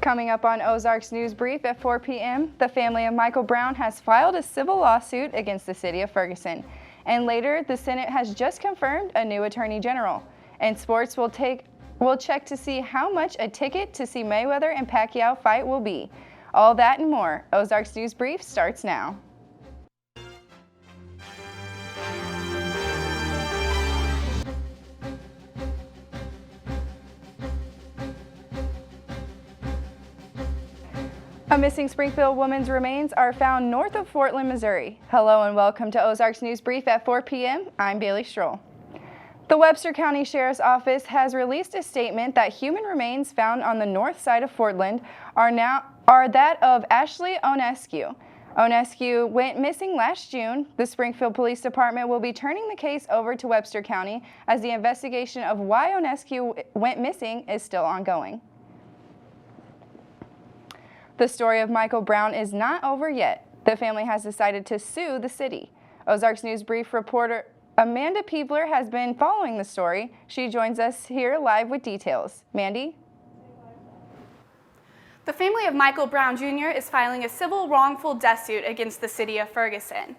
Coming up on Ozarks News Brief at 4 p.m., the family of Michael Brown has filed a civil lawsuit against the city of Ferguson. And later, the Senate has just confirmed a new attorney general. And sports will check to see how much a ticket to see Mayweather and Pacquiao fight will be. All that and more. Ozarks News Brief starts now. A missing Springfield woman's remains are found north of Portland, Missouri. Hello and welcome to Ozarks News Brief at 4 p.m. I'm Bailey Stroll. The Webster County Sheriff's Office has released a statement that human remains found on the north side of Portland are that of Ashley Onescu. Onescu went missing last June. The Springfield Police Department will be turning the case over to Webster County as the investigation of why Onescu went missing is still ongoing. The story of Michael Brown is not over yet. The family has decided to sue the city. Ozarks News Brief reporter Amanda Peebler has been following the story. She joins us here live with details. Mandy? The family of Michael Brown Jr. is filing a civil wrongful death suit against the city of Ferguson.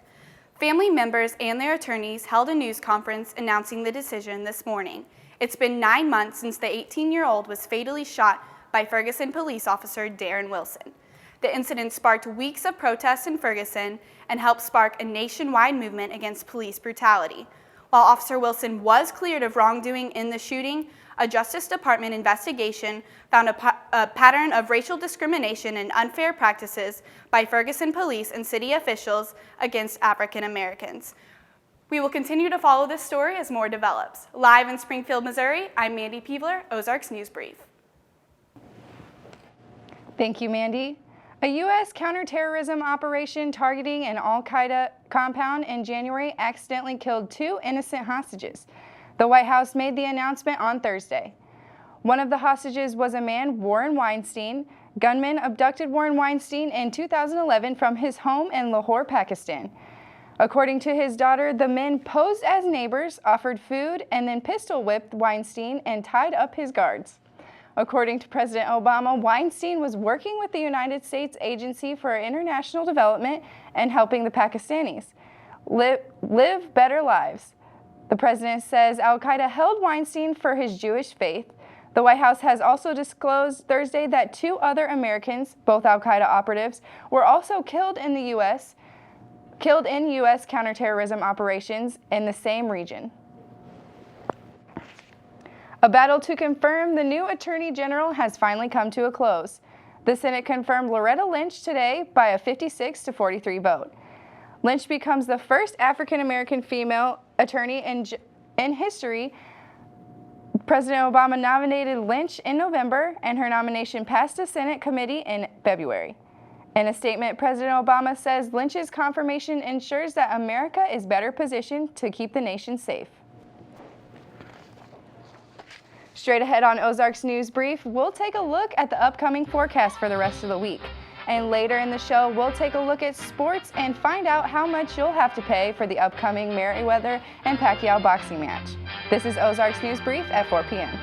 Family members and their attorneys held a news conference announcing the decision this morning. It's been 9 months since the 18-year-old was fatally shot by Ferguson police officer Darren Wilson. The incident sparked weeks of protests in Ferguson and helped spark a nationwide movement against police brutality. While Officer Wilson was cleared of wrongdoing in the shooting, a Justice Department investigation found a pattern of racial discrimination and unfair practices by Ferguson police and city officials against African Americans. We will continue to follow this story as more develops. Live in Springfield, Missouri, I'm Mandy Peebler, Ozarks News Brief. Thank you, Mandy. A U.S. counterterrorism operation targeting an al-Qaeda compound in January accidentally killed 2 innocent hostages. The White House made the announcement on Thursday. One of the hostages was a man, Warren Weinstein. Gunmen abducted Warren Weinstein in 2011 from his home in Lahore, Pakistan. According to his daughter, the men posed as neighbors, offered food, and then pistol whipped Weinstein and tied up his guards. According to President Obama, Weinstein was working with the United States Agency for International Development and helping the Pakistanis live better lives. The president says al-Qaeda held Weinstein for his Jewish faith. The White House has also disclosed Thursday that 2 other Americans, both al-Qaeda operatives, were also killed in U.S. counterterrorism operations in the same region. A battle to confirm the new Attorney General has finally come to a close. The Senate confirmed Loretta Lynch today by a 56-43 vote. Lynch becomes the first African-American female attorney in history. President Obama nominated Lynch in November, and her nomination passed a Senate committee in February. In a statement, President Obama says Lynch's confirmation ensures that America is better positioned to keep the nation safe. Straight ahead on Ozarks News Brief, we'll take a look at the upcoming forecast for the rest of the week. And later in the show, we'll take a look at sports and find out how much you'll have to pay for the upcoming Mayweather and Pacquiao boxing match. This is Ozarks News Brief at 4 p.m.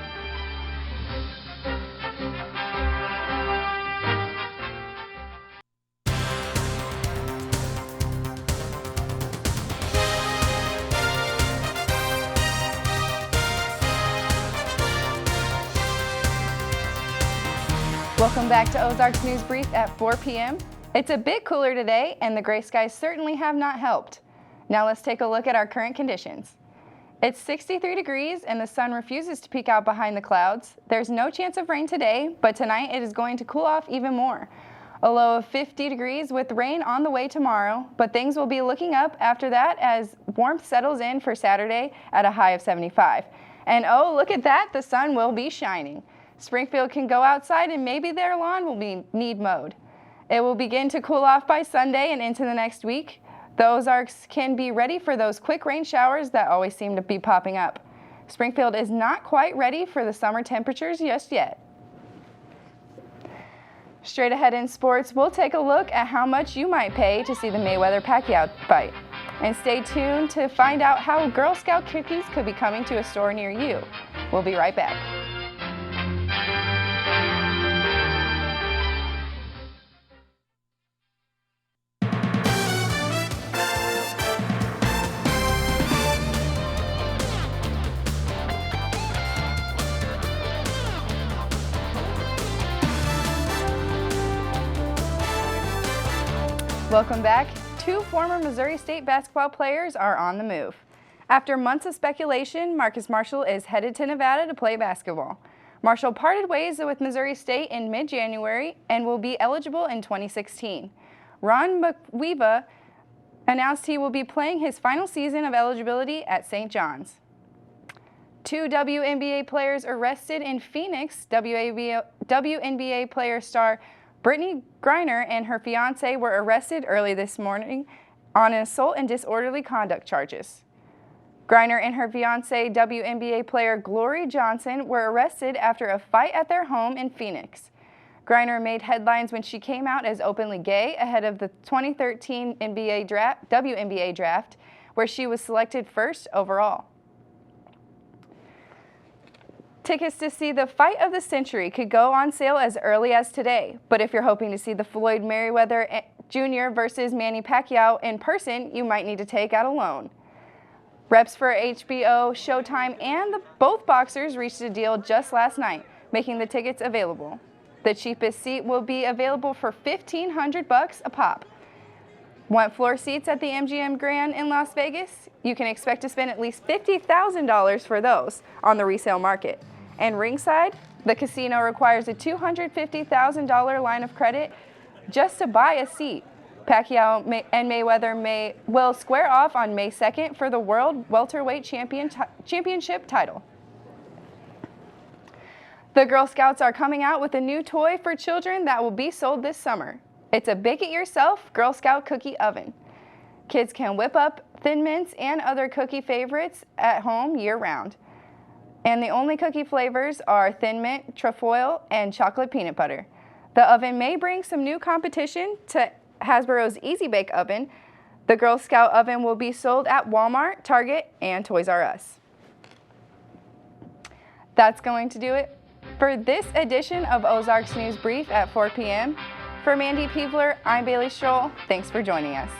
Welcome back to Ozarks News Brief at 4 p.m. It's a bit cooler today, and the gray skies certainly have not helped. Now let's take a look at our current conditions. It's 63 degrees, and the sun refuses to peek out behind the clouds. There's no chance of rain today, but tonight it is going to cool off even more. A low of 50 degrees with rain on the way tomorrow, but things will be looking up after that as warmth settles in for Saturday at a high of 75. And oh, look at that, the sun will be shining. Springfield can go outside and maybe their lawn will need mowed. It will begin to cool off by Sunday and into the next week. The Ozarks can be ready for those quick rain showers that always seem to be popping up. Springfield is not quite ready for the summer temperatures just yet. Straight ahead in sports, we'll take a look at how much you might pay to see the Mayweather-Pacquiao fight. And stay tuned to find out how Girl Scout cookies could be coming to a store near you. We'll be right back. Welcome back. Two former Missouri State basketball players are on the move. After months of speculation, Marcus Marshall is headed to Nevada to play basketball. Marshall parted ways with Missouri State in mid-January and will be eligible in 2016. Ron McWeva announced he will be playing his final season of eligibility at St. John's. Two WNBA players arrested in Phoenix. WNBA player star Brittany Griner and her fiancé were arrested early this morning on assault and disorderly conduct charges. Griner and her fiancé, WNBA player Glory Johnson, were arrested after a fight at their home in Phoenix. Griner made headlines when she came out as openly gay ahead of the 2013 WNBA draft, where she was selected first overall. Tickets to see the fight of the century could go on sale as early as today, but if you're hoping to see the Floyd Mayweather Jr. versus Manny Pacquiao in person, you might need to take out a loan. Reps for HBO, Showtime, and both boxers reached a deal just last night, making the tickets available. The cheapest seat will be available for $1,500 a pop. Want floor seats at the MGM Grand in Las Vegas? You can expect to spend at least $50,000 for those on the resale market. And ringside, the casino requires a $250,000 line of credit just to buy a seat. Pacquiao and Mayweather will square off on May 2nd for the World Welterweight Championship title. The Girl Scouts are coming out with a new toy for children that will be sold this summer. It's a bake-it-yourself Girl Scout cookie oven. Kids can whip up Thin Mints and other cookie favorites at home year-round. And the only cookie flavors are Thin Mint, trefoil, and chocolate peanut butter. The oven may bring some new competition to Hasbro's Easy Bake Oven. The Girl Scout oven will be sold at Walmart, Target, and Toys R Us. That's going to do it for this edition of Ozarks News Brief at 4 p.m. For Mandy Peebler, I'm Bailey Stroll. Thanks for joining us.